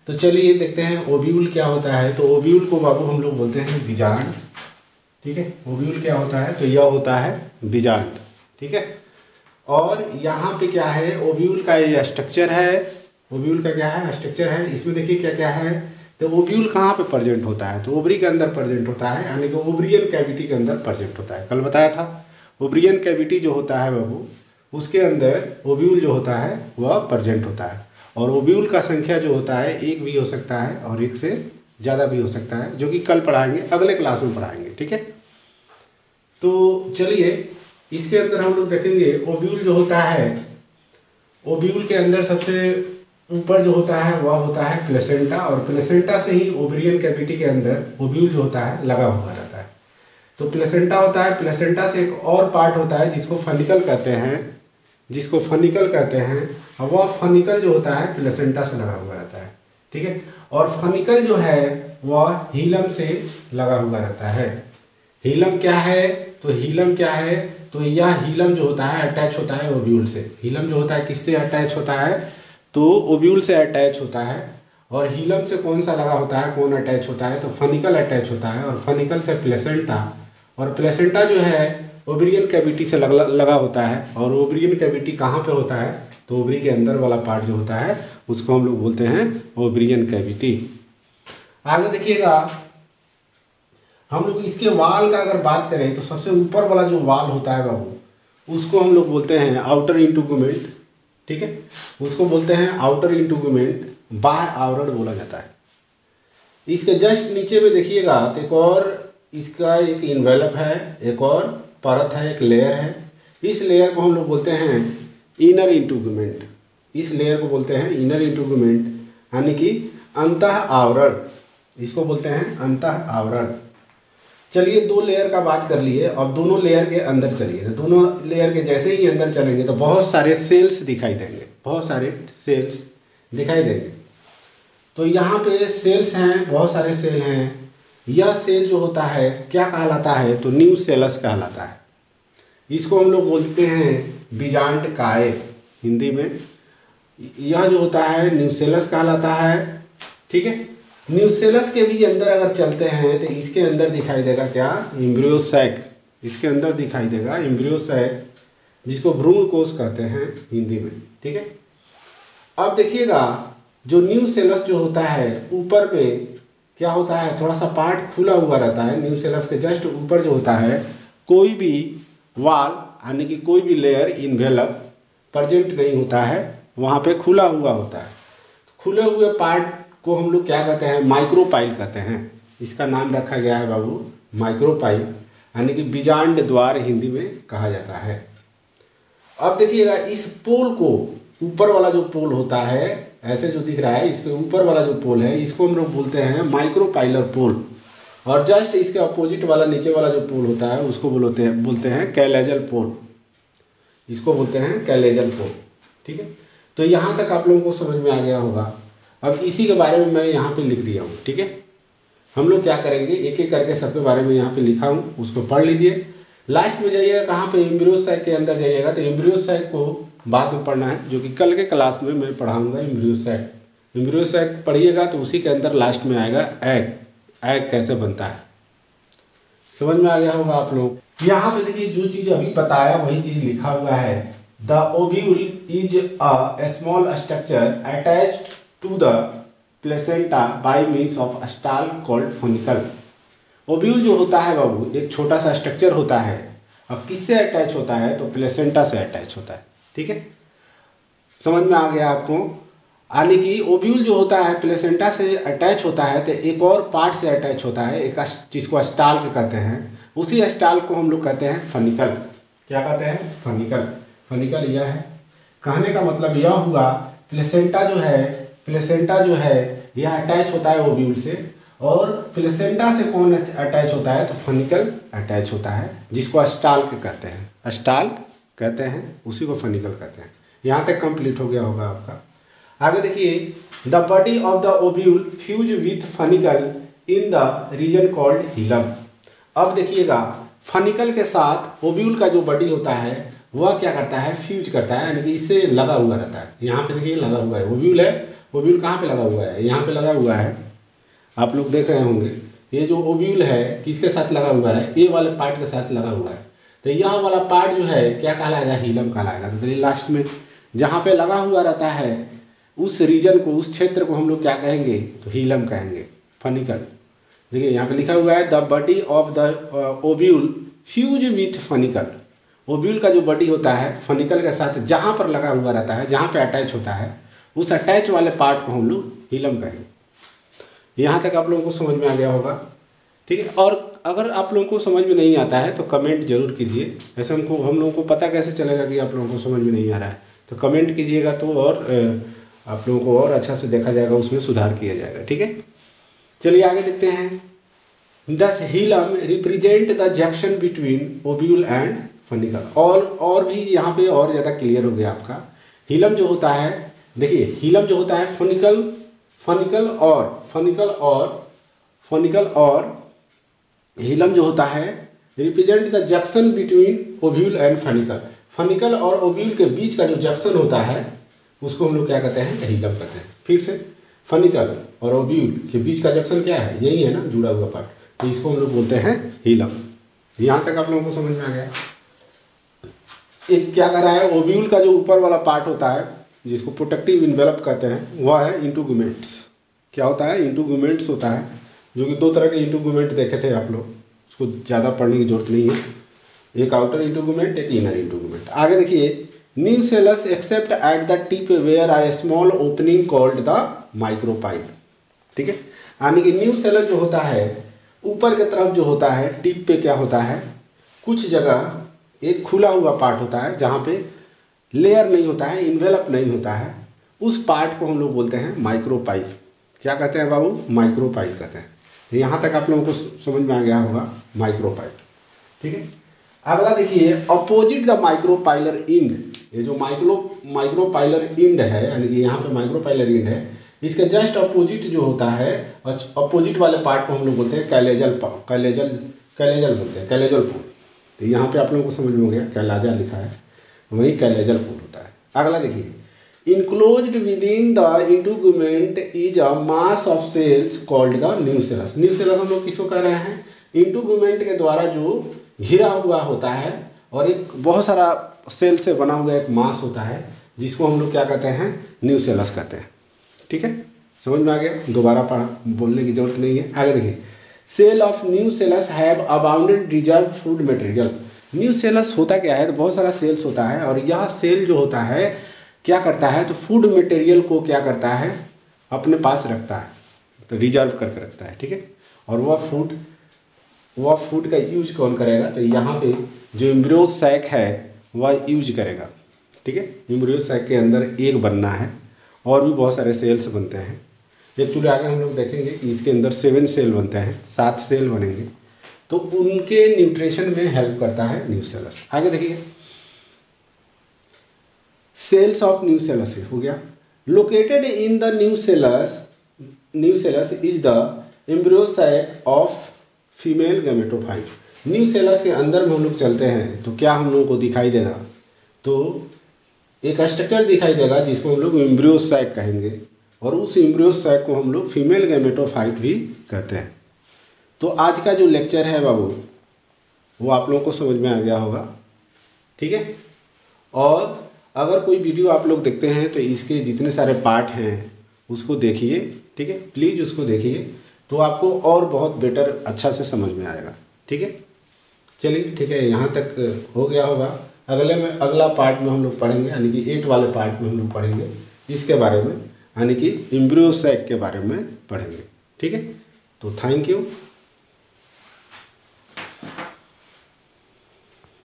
तो चलिए देखते हैं ओव्यूल क्या होता है। तो ओव्यूल को बाबू हम लोग बोलते हैं बीजांड, ठीक है। ओव्यूल क्या होता है, तो यह होता है बीजांड, ठीक है। और यहाँ पे क्या है, ओव्यूल का ये स्ट्रक्चर है, ओव्यूल का क्या है, स्ट्रक्चर है। इसमें देखिए क्या क्या है, तो ओव्यूल कहाँ पे प्रेजेंट होता है, तो ओवरी के अंदर प्रेजेंट होता है, यानी कि ओवरियन कैविटी के अंदर प्रेजेंट होता है। कल बताया था ओवरियन कैविटी जो होता है बाबू, उसके अंदर ओव्यूल जो होता है वह प्रेजेंट होता है। और ओव्यूल का संख्या जो होता है एक भी हो सकता है और एक से ज़्यादा भी हो सकता है, जो कि कल पढ़ाएंगे, अगले क्लास में पढ़ाएंगे, ठीक है। तो चलिए इसके अंदर हम लोग देखेंगे ओव्यूल जो होता है, ओव्यूल के अंदर सबसे ऊपर जो होता है वह होता है प्लेसेंटा, और प्लेसेंटा से ही ओवरियन कैविटी के अंदर ओव्यूल जो होता है लगा हुआ रहता है। तो प्लेसेंटा होता है, प्लेसेंटा से एक और पार्ट होता है जिसको फनिकल कहते हैं, जिसको फनिकल कहते हैं। और वह फनिकल जो होता है प्लेसेंटा से लगा हुआ रहता है, ठीक है। और फनिकल जो है वह हीलम से लगा हुआ रहता है। हीलम क्या है, तो हीलम क्या है, तो यह हीलम जो होता है अटैच होता है ओव्यूल से। हीलम जो होता है किससे अटैच होता है, तो ओव्यूल से अटैच होता है। और हीलम से कौन सा लगा होता है, कौन अटैच होता है, तो फनिकल अटैच होता है। और फनिकल से प्लेसेंटा, और प्लेसेंटा जो है ओवरियन कैविटी से लगा होता है। और ओवरियन कैविटी कहाँ पे होता है, तो ओवरी के अंदर वाला पार्ट जो होता है उसको हम लोग बोलते हैं ओवरियन कैविटी। आगे देखिएगा, हम लोग इसके वाल का अगर बात करें तो सबसे ऊपर वाला जो वाल होता है बाबू, उसको हम लोग बोलते हैं आउटर इंटुगुमेंट, ठीक है। उसको बोलते हैं आउटर इंटुगुमेंट, बाह्य आवरण बोला जाता है। इसके जस्ट नीचे में देखिएगा तो एक और इसका एक इन्वेलप है, एक और परत है, एक लेयर है। इस लेयर को हम लोग बोलते हैं इनर इंटुगुमेंट। इस लेयर को बोलते हैं इनर इंटुगुमेंट, यानी कि अंतः आवरण, इसको बोलते हैं अंतः आवरण। चलिए दो लेयर का बात कर लिए, अब दोनों लेयर के अंदर चलिए। तो दोनों लेयर के जैसे ही अंदर चलेंगे तो बहुत सारे सेल्स दिखाई देंगे, बहुत सारे सेल्स दिखाई देंगे। तो यहाँ पे सेल्स हैं, बहुत सारे सेल हैं। यह सेल जो होता है क्या कहलाता है, तो न्यूसेलस कहलाता है। इसको हम लोग बोलते हैं बीजांड काय हिंदी में। यह जो होता है न्यूसेलस कहलाता है, ठीक है। न्यूसेलस के भी अंदर अगर चलते हैं तो इसके अंदर दिखाई देगा क्या, एम्ब्रियो सैक। इसके अंदर दिखाई देगा एम्ब्रियो सैक, जिसको भ्रूण कोश कहते हैं हिंदी में, ठीक है। अब देखिएगा जो न्यूसेलस जो होता है ऊपर पे क्या होता है, थोड़ा सा पार्ट खुला हुआ रहता है। न्यूसेलस के जस्ट ऊपर जो होता है कोई भी वाल, यानी कि कोई भी लेयर इन्वेलप प्रेजेंट नहीं होता है, वहाँ पे खुला हुआ होता है। खुले हुए पार्ट को हम लोग क्या कहते हैं, माइक्रोपाइल कहते हैं। इसका नाम रखा गया है बाबू माइक्रोपाइल, यानी कि बीजांड द्वार हिंदी में कहा जाता है। अब देखिएगा इस पोल को, ऊपर वाला जो पोल होता है ऐसे जो दिख रहा है, इसके ऊपर वाला जो पोल है इसको हम लोग बोलते हैं माइक्रोपाइलर पोल। और जस्ट इसके अपोजिट वाला नीचे वाला जो पोल होता है उसको बोलते हैं कैलेजल पोल। इसको बोलते हैं कैलेजल पोल, ठीक है। तो यहाँ तक आप लोगों को समझ में आ गया होगा। अब इसी के बारे में मैं यहाँ पे लिख दिया हूँ, ठीक है। हम लोग क्या करेंगे, एक एक करके सबके बारे में यहाँ पे लिखा हूँ, उसको पढ़ लीजिए। लास्ट में जाइएगा कहाँ पे, एम्ब्रियो सैक के अंदर जाइएगा। तो एम्ब्रियो सैक को बाद में पढ़ना है, जो कि कल के क्लास में मैं पढ़ाऊँगा एम्ब्रियो सैक। एम्ब्रियो सैक पढ़िएगा तो उसी के अंदर लास्ट में आएगा एग। एग कैसे बनता है, समझ में आ गया होगा आप लोग। यहाँ पे देखिए जो चीज़ अभी बताया वही चीज़ लिखा हुआ है। The ovule is a small structure attached to the placenta by means of stalk called funicle. Ovule जो होता है बाबू एक छोटा सा स्ट्रक्चर होता है। अब किससे अटैच होता है, तो प्लेसेंटा से अटैच होता है, ठीक है। समझ में आ गया आपको, यानी कि ओव्यूल जो होता है प्लेसेंटा से अटैच होता है तो एक और पार्ट से अटैच होता है, एक जिसको स्टाल कहते हैं। उसी स्टाल को हम लोग कहते हैं फनिकल। क्या कहते हैं, फनिकल। फनिकल यह है, कहने का मतलब यह हुआ प्लेसेंटा जो है यह अटैच होता है ओव्यूल से। और प्लेसेंटा से कौन अटैच होता है, तो फनिकल अटैच होता है, जिसको स्टाल कहते हैं। स्टाल कहते हैं, उसी को फनिकल कहते हैं। यहाँ तक कंप्लीट हो गया होगा आपका। आगे देखिए, the body of the ovule fuse with funicle in the region called hilum. अब देखिएगा फनिकल के साथ ओव्यूल का जो बॉडी होता है वह क्या करता है, फ्यूज करता है, यानी कि इससे लगा हुआ रहता है। यहाँ पे देखिए लगा हुआ है, ओव्यूल है, ओव्यूल कहाँ पे लगा हुआ है? यहाँ पे लगा हुआ है, आप लोग देख रहे होंगे। ये जो ओव्यूल है किसके साथ लगा हुआ है? ए वाले पार्ट के साथ लगा हुआ है। तो यह वाला पार्ट जो है क्या कहलाएगा? हीलम कहलाएगा। तो चलिए लास्ट में जहाँ पे लगा हुआ रहता है उस रीजन को, उस क्षेत्र को हम लोग क्या कहेंगे? तो हीलम कहेंगे, फनिकल। देखिए यहाँ पे लिखा हुआ है the body of the ovule fuse with funicle. Ovule का जो बॉडी होता है फनिकल के साथ जहाँ पर लगा हुआ रहता है, जहाँ पे अटैच होता है, उस अटैच वाले पार्ट को हम लोग हीलम कहेंगे। यहाँ तक आप लोगों को समझ में आ गया होगा, ठीक है। और अगर आप लोगों को समझ में नहीं आता है तो कमेंट जरूर कीजिए। ऐसे हम लोगों को पता कैसे चलेगा कि आप लोगों को समझ में नहीं आ रहा है? तो कमेंट कीजिएगा तो और आप लोगों को और अच्छा से देखा जाएगा, उसमें सुधार किया जाएगा, ठीक है। चलिए आगे देखते हैं। This hilum represent the junction between ovule and funicle. और भी यहाँ पे और ज़्यादा क्लियर हो गया आपका। हीलम जो होता है, देखिए हीलम जो होता है फनिकल और हीलम जो होता है represent the junction between ovule and funicle. Funicle और ओव्यूल के बीच का जो जंक्शन होता है उसको हम लोग क्या कहते हैं? हीलम कहते हैं। फिर से, फनिकल और ओव्यूल के बीच का जंक्शन क्या है? यही है ना, जुड़ा हुआ पार्ट। तो इसको हम लोग बोलते हैं हीलम। यहाँ तक आप लोगों को समझ में आ गया। एक क्या कर रहा है? ओव्यूल का जो ऊपर वाला पार्ट होता है जिसको प्रोटेक्टिव इन्वेलप कहते हैं, वह है इंटुगुमेंट्स। क्या होता है? इंटुगुमेंट्स होता है, जो कि दो तरह के इंटुगुमेंट देखे थे आप लोग, उसको ज़्यादा पढ़ने की जरूरत नहीं है। एक आउटर इंटुगुमेंट, एक इनर इंटुगुमेंट। आगे देखिए, nucellus except at the tip where a small opening called the micropyle. ठीक है, यानी कि न्यूसेलस जो होता है ऊपर की तरफ जो होता है, टिप पे क्या होता है, कुछ जगह एक खुला हुआ पार्ट होता है जहाँ पे लेयर नहीं होता है, इन्वेलप नहीं होता है, उस पार्ट को हम लोग बोलते हैं माइक्रोपाइल। क्या कहते हैं बाबू? माइक्रोपाइल कहते हैं। यहाँ तक आप लोगों को समझ में आ गया होगा, माइक्रोपाइल। ठीक है, अगला देखिए, अपोजिट द माइक्रोपाइलर इंड। ये जो माइक्रोपाइलर इंड है, यानी कि यहाँ पे माइक्रोपाइलर इंड है, इसके जस्ट अपोजिट जो होता है, अपोजिट वाले पार्ट को हम लोग बोलते हैं कैलेजल बोलते हैं, कैलेजल पोल। तो यहाँ पे आप लोगों को समझ में हो गया, कैलाजा लिखा है, वही कैलेजल पोल होता है। अगला देखिए, enclosed within the integument is a mass of cells called the nucellus. Nucellus हम लोग किसको कह रहे हैं? इंटुगुमेंट के द्वारा जो घिरा हुआ होता है और एक बहुत सारा सेल से बना हुआ एक मास होता है, जिसको हम लोग क्या कहते हैं? न्यूसेलस कहते हैं। ठीक है, समझ में आ गया, दोबारा बोलने की जरूरत नहीं है। आगे देखिए, cell of nucellus have abounded reserve food material. Nucellus होता क्या है? तो बहुत सारा सेल्स होता है, और यह सेल जो होता है क्या करता है? तो फूड मटेरियल को क्या करता है? अपने पास रखता है, तो रिजर्व करके रखता है। ठीक है, और वह फूड का यूज कौन करेगा? तो यहाँ पे जो एम्ब्रियो सैक है वह यूज करेगा। ठीक है, एम्ब्रियो सैक के अंदर एक बनना है, और भी बहुत सारे सेल्स बनते हैं। एक्चुअली आगे हम लोग देखेंगे कि इसके अंदर 7 सेल बनते हैं, 7 सेल बनेंगे, तो उनके न्यूट्रिशन में हेल्प करता है न्यूसेलस। आगे देखिए, सेल्स ऑफ न्यूसेलस हो गया। Located in the nucellus is the embryo sac of female gametophyte. Nucellus के अंदर में हम लोग चलते हैं तो क्या हम लोगों को दिखाई देगा? तो एक स्ट्रक्चर दिखाई देगा जिसको हम लोग एम्ब्रियो सैक कहेंगे, और उस एम्ब्रियो सैक को हम लोग फीमेल गैमेटोफाइट भी कहते हैं। तो आज का जो लेक्चर है बाबू, वो आप लोगों को समझ में आ गया होगा। ठीक है, और अगर कोई वीडियो आप लोग देखते हैं तो इसके जितने सारे पार्ट हैं उसको देखिए। ठीक है, प्लीज़ उसको देखिए, तो आपको और बहुत बेटर अच्छा से समझ में आएगा। ठीक है, चलिए ठीक है, यहाँ तक हो गया होगा। अगला पार्ट में हम लोग पढ़ेंगे, यानी कि 8 वाले पार्ट में हम लोग पढ़ेंगे इसके बारे में, यानी कि एम्ब्रियो सैक के बारे में पढ़ेंगे। ठीक है, तो थैंक यू।